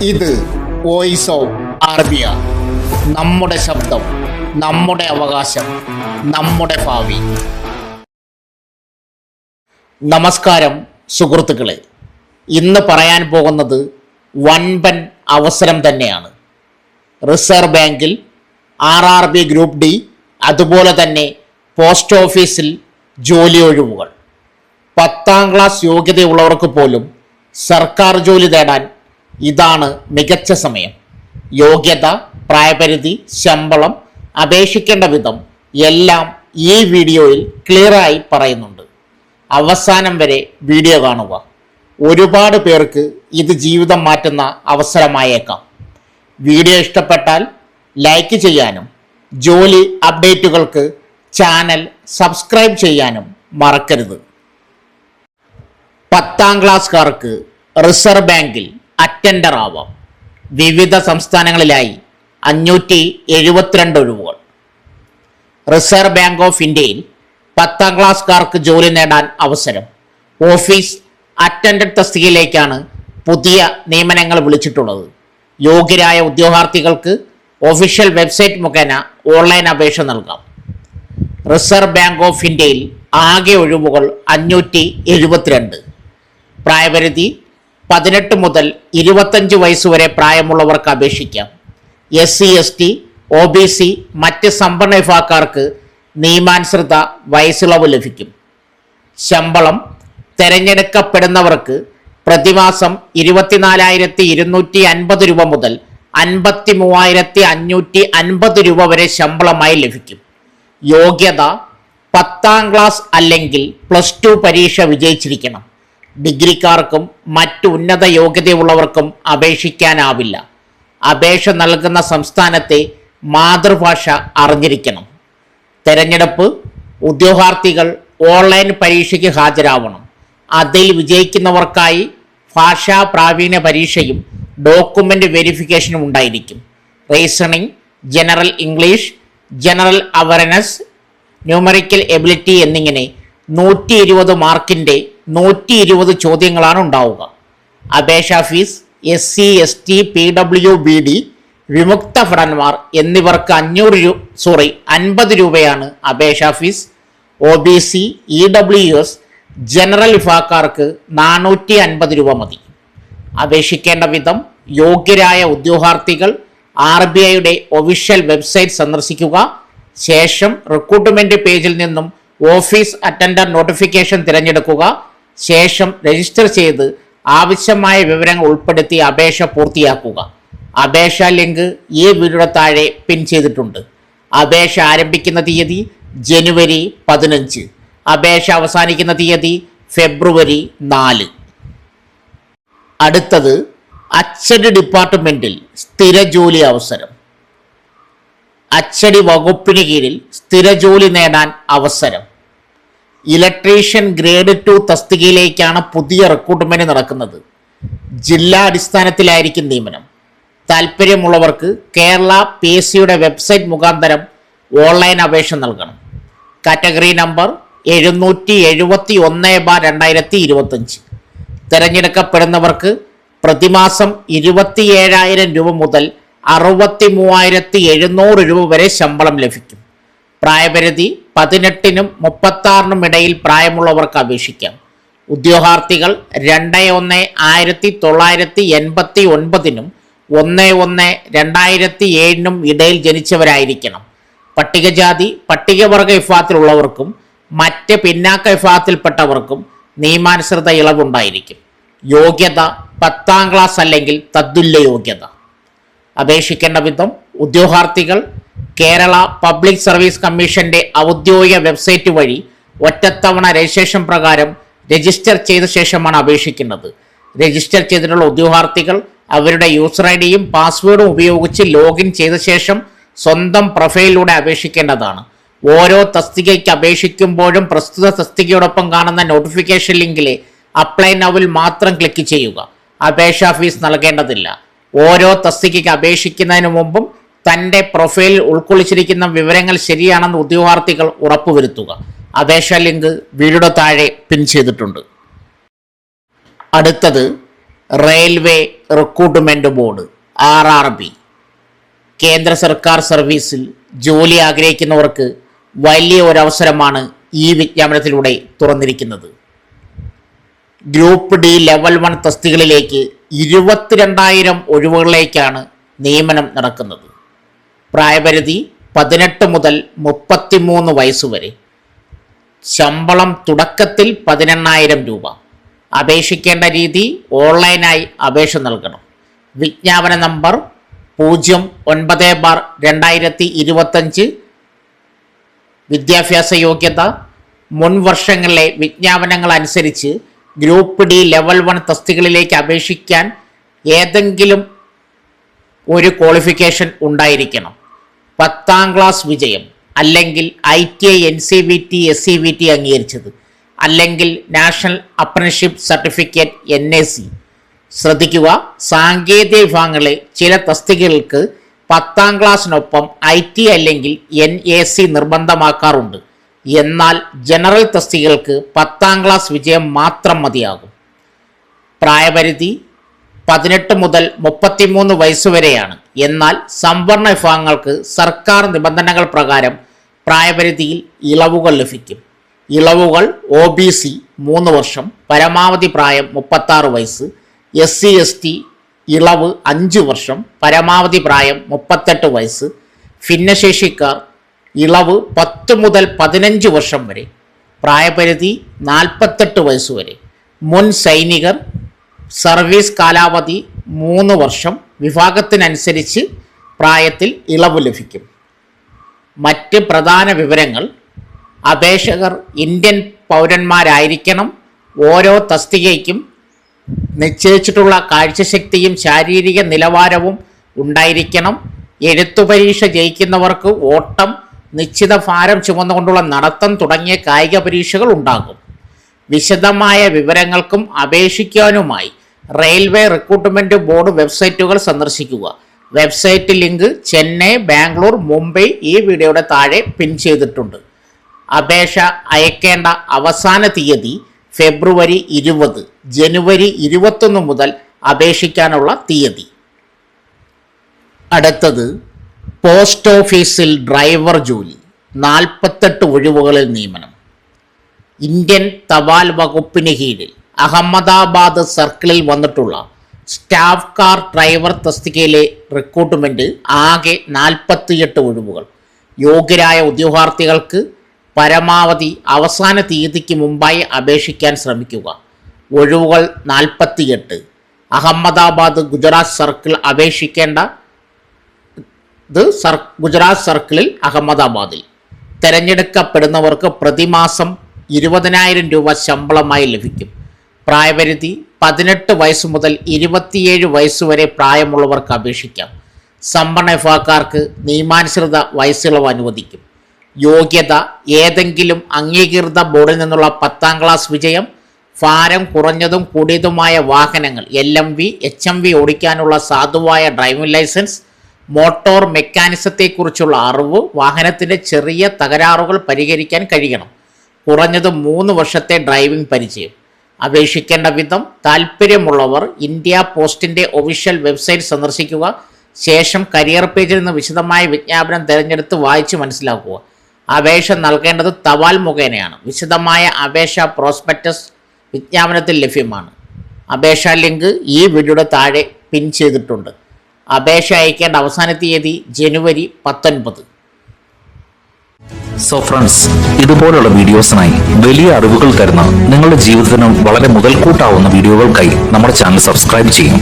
ഇത് voice of Arabiya. നമ്മുടെ ശബ്ദം, നമ്മുടെ അവകാശം, നമ്മുടെ ഭാവി. നമസ്കാരം സുഹൃത്തുക്കളെ, ഇന്ന് പറയാൻ പോകുന്നത് വൻപൻ അവസരം തന്നെയാണ്. റിസർവ് ബാങ്കിൽ RRB ഗ്രൂപ്പ് ഡി, അതുപോലെ തന്നെ പോസ്റ്റ് ഓഫീസിൽ ജോലി ഒഴിവുകൾ. 10ാം ക്ലാസ് യോഗ്യതയുള്ളവർക്ക് പോലും സർക്കാർ ജോലി നേടാൻ ഇതാണ് മികച്ച സമയം. യോഗ്യത, പ്രായപരിധി, ശമ്പളം, അപേക്ഷിക്കേണ്ട വിധം എല്ലാം ഈ വീഡിയോയിൽ ക്ലിയറായി പറയുന്നുണ്ട്. അവസാനം വരെ വീഡിയോ കാണുക. ഒരുപാട് പേർക്ക് ഇത് ജീവിതം മാറ്റുന്ന അവസരമായേക്കാം. വീഡിയോ ഇഷ്ടപ്പെട്ടാൽ ലൈക്ക് ചെയ്യാനും ജോലി അപ്ഡേറ്റുകൾക്ക് ചാനൽ സബ്സ്ക്രൈബ് ചെയ്യാനും മറക്കരുത്. 10ാം ക്ലാസ്സുകാർക്ക് റിസർവ് ബാങ്കിൽ അറ്റൻഡർ ആവാം. വിവിധ സംസ്ഥാനങ്ങളിലായി 572 ഒഴിവുകൾ. റിസർവ് ബാങ്ക് ഓഫ് ഇന്ത്യയിൽ 10ാം ക്ലാസ്സുകാർക്ക് ജോലി നേടാൻ അവസരം. ഓഫീസ് അറ്റൻഡന്റ് തസ്തികയിലേക്കാണ് പുതിയ നിയമനങ്ങൾ വിളിച്ചിട്ടുള്ളത്. യോഗ്യരായ ഉദ്യോഗാർത്ഥികൾക്ക് ഒഫീഷ്യൽ വെബ്സൈറ്റ് മുഖേന ഓൺലൈൻ അപേക്ഷ നൽകാം. റിസർവ് ബാങ്ക് ഓഫ് ഇന്ത്യയിൽ ആകെ ഒഴിവുകൾ 572. പ്രായപരിധി 18 മുതൽ 25 വയസ്സുവരെ പ്രായമുള്ളവർക്ക് അപേക്ഷിക്കാം. SC, ST, OBC, മറ്റ് സമ്പന്ന വിഭാഗക്കാർക്ക് നിയമാനുസൃത വയസ്സിളവ് ലഭിക്കും. ശമ്പളം തിരഞ്ഞെടുക്കപ്പെടുന്നവർക്ക് പ്രതിമാസം 24,250 രൂപ മുതൽ 53,550 രൂപ വരെ ശമ്പളമായി ലഭിക്കും. യോഗ്യത 10ാം ക്ലാസ് അല്ലെങ്കിൽ +2 പരീക്ഷ വിജയിച്ചിരിക്കണം. ഡിഗ്രിക്കാർക്കും മറ്റ് ഉന്നത യോഗ്യതയുള്ളവർക്കും അപേക്ഷിക്കാനാവില്ല. അപേക്ഷ നൽകുന്ന സംസ്ഥാനത്തെ മാതൃഭാഷ അറിഞ്ഞിരിക്കണം. തെരഞ്ഞെടുപ്പ് ഉദ്യോഗാർത്ഥികൾ ഓൺലൈൻ പരീക്ഷയ്ക്ക് ഹാജരാവണം. അതിൽ വിജയിക്കുന്നവർക്കായി ഭാഷാ പ്രാവീണ്യ പരീക്ഷയും ഡോക്യുമെൻ്റ് വെരിഫിക്കേഷനും ഉണ്ടായിരിക്കും. Reasoning, general English, general awareness, numerical ability എന്നിങ്ങനെ 120 മാർക്കിൻ്റെ 120 ചോദ്യങ്ങളാണ് ഉണ്ടാവുക. അപേക്ഷാ ഫീസ് SC, ST, PWBD, വിമുക്ത ഭടന്മാർ എന്നിവർക്ക് 50 രൂപയാണ് അപേക്ഷാ ഫീസ്. OBC, EWS, ജനറൽ വിഭാഗക്കാർക്ക് 450 രൂപ മതി. അപേക്ഷിക്കേണ്ട വിധം യോഗ്യരായ ഉദ്യോഗാർത്ഥികൾ RBIയുടെ ഒഫീഷ്യൽ വെബ്സൈറ്റ് സന്ദർശിക്കുക. ശേഷം റിക്രൂട്ട്മെന്റ് പേജിൽ നിന്നും ഓഫീസ് അറ്റൻഡർ നോട്ടിഫിക്കേഷൻ തിരഞ്ഞെടുക്കുക. ശേഷം രജിസ്റ്റർ ചെയ്ത് ആവശ്യമായ വിവരങ്ങൾ ഉൾപ്പെടുത്തി അപേക്ഷ പൂർത്തിയാക്കുക. അപേക്ഷാ ലിങ്ക് ഈ വീഡിയോയുടെ താഴെ പിൻ ചെയ്തിട്ടുണ്ട്. അപേക്ഷ ആരംഭിക്കുന്ന തീയതി ജനുവരി 15. അപേക്ഷ അവസാനിക്കുന്ന തീയതി ഫെബ്രുവരി 4. അടുത്തത് അച്ചടി ഡിപ്പാർട്ട്മെന്റിൽ സ്ഥിര ജോലി അവസരം. അച്ചടി വകുപ്പിന് കീഴിൽ സ്ഥിര ജോലി നേടാൻ അവസരം. ഇലക്ട്രീഷ്യൻ ഗ്രേഡ് 2 തസ്തികയിലേക്കാണ് പുതിയ റിക്രൂട്ട്മെന്റ് നടക്കുന്നത്. ജില്ലാ അടിസ്ഥാനത്തിലായിരിക്കും നിയമനം. താല്പര്യമുള്ളവർക്ക് കേരള PSCയുടെ വെബ്സൈറ്റ് മുഖാന്തരം ഓൺലൈൻ അപേക്ഷ നൽകണം. Category number 771/2025. തിരഞ്ഞെടുക്കപ്പെടുന്നവർക്ക് പ്രതിമാസം 27,000 രൂപ മുതൽ 63,700 രൂപ വരെ ശമ്പളം ലഭിക്കും. പ്രായപരിധി 18നും 36നും ഇടയിൽ പ്രായമുള്ളവർക്ക് അപേക്ഷിക്കാം. ഉദ്യോഗാർത്ഥികൾ 2/1/1989നും 1/1/2007നും ഇടയിൽ ജനിച്ചവരായിരിക്കണം. പട്ടികജാതി പട്ടികവർഗ വിഭാഗത്തിലുള്ളവർക്കും മറ്റ് പിന്നാക്ക വിഭാഗത്തിൽപ്പെട്ടവർക്കും നിയമാനുസൃത ഇളവുണ്ടായിരിക്കും. യോഗ്യത 10ാം ക്ലാസ് അല്ലെങ്കിൽ തത്തുല്യ യോഗ്യത. അപേക്ഷിക്കേണ്ട വിധം ഉദ്യോഗാർത്ഥികൾ കേരള പബ്ലിക് സർവീസ് കമ്മീഷന്റെ ഔദ്യോഗിക വെബ്സൈറ്റ് വഴി ഒറ്റത്തവണ രജിസ്ട്രേഷൻ പ്രകാരം രജിസ്റ്റർ ചെയ്ത ശേഷമാണ് അപേക്ഷിക്കുന്നത്. രജിസ്റ്റർ ചെയ്തിട്ടുള്ള ഉദ്യോഗാർത്ഥികൾ അവരുടെ യൂസർ ഐഡിയും പാസ്വേഡും ഉപയോഗിച്ച് ലോഗിൻ ചെയ്ത ശേഷം സ്വന്തം പ്രൊഫൈലിലൂടെ അപേക്ഷിക്കേണ്ടതാണ്. ഓരോ തസ്തികയ്ക്ക് അപേക്ഷിക്കുമ്പോഴും പ്രസ്തുത തസ്തികയോടൊപ്പം കാണുന്ന നോട്ടിഫിക്കേഷൻ ലിങ്കിലെ അപ്ലൈ നൗവിൽ മാത്രം ക്ലിക്ക് ചെയ്യുക. അപേക്ഷാ ഫീസ് നൽകേണ്ടതില്ല. ഓരോ തസ്തികയ്ക്ക് അപേക്ഷിക്കുന്നതിന് മുമ്പും തൻ്റെ പ്രൊഫൈലിൽ ഉൾക്കൊള്ളിച്ചിരിക്കുന്ന വിവരങ്ങൾ ശരിയാണെന്ന് ഉദ്യോഗാർത്ഥികൾ ഉറപ്പുവരുത്തുക. അപേക്ഷാ ലിങ്ക് വീഡിയോയുടെ താഴെ പിൻ ചെയ്തിട്ടുണ്ട്. അടുത്തത് റെയിൽവേ റിക്രൂട്ട്മെന്റ് ബോർഡ് RRB. കേന്ദ്ര സർക്കാർ സർവീസിൽ ജോലി ആഗ്രഹിക്കുന്നവർക്ക് വലിയ ഒരവസരമാണ് ഈ വിജ്ഞാപനത്തിലൂടെ തുറന്നിരിക്കുന്നത്. ഗ്രൂപ്പ് ഡി ലെവൽ 1 തസ്തികകളിലേക്ക് 22,000 ഒഴിവുകളിലേക്കാണ് നിയമനം നടക്കുന്നത്. പ്രായപരിധി 18 മുതൽ 33 വയസ്സുവരെ. ശമ്പളം തുടക്കത്തിൽ 18,000 രൂപ. അപേക്ഷിക്കേണ്ട രീതി ഓൺലൈനായി അപേക്ഷ നൽകണം. വിജ്ഞാപന നമ്പർ 09/2025. വിദ്യാഭ്യാസ യോഗ്യത മുൻ വർഷങ്ങളിലെ വിജ്ഞാപനങ്ങൾ അനുസരിച്ച് ഗ്രൂപ്പ് ഡി ലെവൽ 1 തസ്തികകളിലേക്ക് അപേക്ഷിക്കാൻ ഏതെങ്കിലും ഒരു ക്വാളിഫിക്കേഷൻ ഉണ്ടായിരിക്കണം. 10ാം ക്ലാസ് വിജയം, അല്ലെങ്കിൽ ITI NCVT SCVT അംഗീകരിച്ചത്, അല്ലെങ്കിൽ നാഷണൽ അപ്രന്റീസ്ഷിപ്പ് സർട്ടിഫിക്കറ്റ് NAC. ശ്രദ്ധിക്കുക, സാങ്കേതിക വിഭാഗങ്ങളിലെ ചില തസ്തികകൾക്ക് 10ാം ക്ലാസ്സിനൊപ്പം ITI അല്ലെങ്കിൽ NAC നിർബന്ധമാക്കാറുണ്ട്. എന്നാൽ ജനറൽ തസ്തികകൾക്ക് 10ാം ക്ലാസ് വിജയം മാത്രം മതിയാകും. പ്രായപരിധി 18 മുതൽ 33 വയസ്സുവരെയാണ്. എന്നാൽ സംവരണ വിഭാഗങ്ങൾക്ക് സർക്കാർ നിബന്ധനകൾ പ്രകാരം പ്രായപരിധിയിൽ ഇളവുകൾ ലഭിക്കും. ഇളവുകൾ OBC 3 വർഷം, പരമാവധി പ്രായം 36 വയസ്സ്. SC ST ഇളവ് 5 വർഷം, പരമാവധി പ്രായം 38 വയസ്സ്. ഭിന്നശേഷിക്കാർ ഇളവ് 10 മുതൽ 15 വർഷം വരെ. പ്രായപരിധി 48 വയസ്സുവരെ. മുൻ സൈനികർ സർവീസ് കാലാവധി 3 വർഷം. വിഭാഗത്തിനനുസരിച്ച് പ്രായത്തിൽ ഇളവ് ലഭിക്കും. മറ്റ് പ്രധാന വിവരങ്ങൾ: അപേക്ഷകർ ഇന്ത്യൻ പൗരന്മാരായിരിക്കണം. ഓരോ തസ്തികയ്ക്കും നിശ്ചയിച്ചിട്ടുള്ള കാഴ്ചശക്തിയും ശാരീരിക നിലവാരവും ഉണ്ടായിരിക്കണം. എഴുത്തു പരീക്ഷ ജയിക്കുന്നവർക്ക് ഓട്ടം, നിശ്ചിത ഭാരം ചുമന്നുകൊണ്ടുള്ള നടത്തം തുടങ്ങിയ കായിക പരീക്ഷകൾ ഉണ്ടാകും. വിശദമായ വിവരങ്ങൾക്കും അപേക്ഷിക്കാനുമായി റെയിൽവേ റിക്രൂട്ട്മെന്റ് ബോർഡ് വെബ്സൈറ്റുകൾ സന്ദർശിക്കുക. വെബ്സൈറ്റ് ലിങ്ക് ചെന്നൈ, ബാംഗ്ലൂർ, മുംബൈ ഈ വീഡിയോയുടെ താഴെ പിൻ ചെയ്തിട്ടുണ്ട്. അപേക്ഷ അയക്കേണ്ട അവസാന തീയതി ഫെബ്രുവരി 20. ജനുവരി 21 മുതൽ അപേക്ഷിക്കാനുള്ള തീയതി. അടുത്തത് പോസ്റ്റ് ഓഫീസിൽ ഡ്രൈവർ ജോലി. 48 ഒഴിവുകളിൽ നിയമനം. ഇന്ത്യൻ തപാൽ വകുപ്പിന് കീഴിൽ അഹമ്മദാബാദ് സർക്കിളിൽ വന്നിട്ടുള്ള സ്റ്റാഫ് കാർ ഡ്രൈവർ തസ്തികയിലെ റിക്രൂട്ട്മെന്റ് ആകെ 48 ഒഴിവുകൾ. യോഗ്യരായ ഉദ്യോഗാർത്ഥികൾക്ക് പരമാവധി അവസാന തീയതിക്ക് മുമ്പായി അപേക്ഷിക്കാൻ ശ്രമിക്കുക. ഒഴിവുകൾ 48. അഹമ്മദാബാദ് ഗുജറാത്ത് സർക്കിൾ. അപേക്ഷിക്കേണ്ട ഗുജറാത്ത് സർക്കിളിൽ അഹമ്മദാബാദിൽ. തിരഞ്ഞെടുക്കപ്പെടുന്നവർക്ക് പ്രതിമാസം 20,000 രൂപ ശമ്പളമായി ലഭിക്കും. പ്രായപരിധി 18 വയസ്സ് മുതൽ 27 വയസ്സുവരെ പ്രായമുള്ളവർക്ക് അപേക്ഷിക്കാം. സംവരണ വിഭാഗക്കാർക്ക് നിയമാനുസൃത വയസ്സിളവ് അനുവദിക്കും. യോഗ്യത: ഏതെങ്കിലും അംഗീകൃത ബോർഡിൽ നിന്നുള്ള 10ാം ക്ലാസ് വിജയം, ഭാരം കുറഞ്ഞതും കൂടിയതുമായ വാഹനങ്ങൾ LMV HMV ഓടിക്കാനുള്ള സാധുവായ ഡ്രൈവിംഗ് ലൈസൻസ്, മോട്ടോർ മെക്കാനിസത്തെക്കുറിച്ചുള്ള അറിവ്, വാഹനത്തിൻ്റെ ചെറിയ തകരാറുകൾ പരിഹരിക്കാൻ കഴിയണം. കുറഞ്ഞത് 3 വർഷത്തെ ഡ്രൈവിംഗ് പരിചയം. അപേക്ഷിക്കേണ്ട വിധം: താൽപ്പര്യമുള്ളവർ ഇന്ത്യ പോസ്റ്റിൻ്റെ ഒഫീഷ്യൽ വെബ്സൈറ്റ് സന്ദർശിക്കുക. ശേഷം കരിയർ പേജിൽ നിന്ന് വിശദമായ വിജ്ഞാപനം തിരഞ്ഞെടുത്ത് വായിച്ച് മനസ്സിലാക്കുക. അപേക്ഷ നൽകേണ്ടത് തപാൽ മുഖേനയാണ്. വിശദമായ അപേക്ഷാ പ്രോസ്പെക്ടസ് വിജ്ഞാപനത്തിൽ ലഭ്യമാണ്. അപേക്ഷാ ലിങ്ക് ഈ വീഡിയോയുടെ താഴെ പിൻ ചെയ്തിട്ടുണ്ട്. അപേക്ഷ അയക്കേണ്ട അവസാന തീയതി ജനുവരി 19. സോ ഫ്രണ്ട്സ്, ഇതുപോലുള്ള വീഡിയോസിനായി വലിയ അറിവുകൾ തരുന്ന നിങ്ങളുടെ ജീവിതത്തിനും വളരെ മുതൽക്കൂട്ടാവുന്ന വീഡിയോകൾക്കായി നമ്മുടെ ചാനൽ സബ്സ്ക്രൈബ് ചെയ്യും.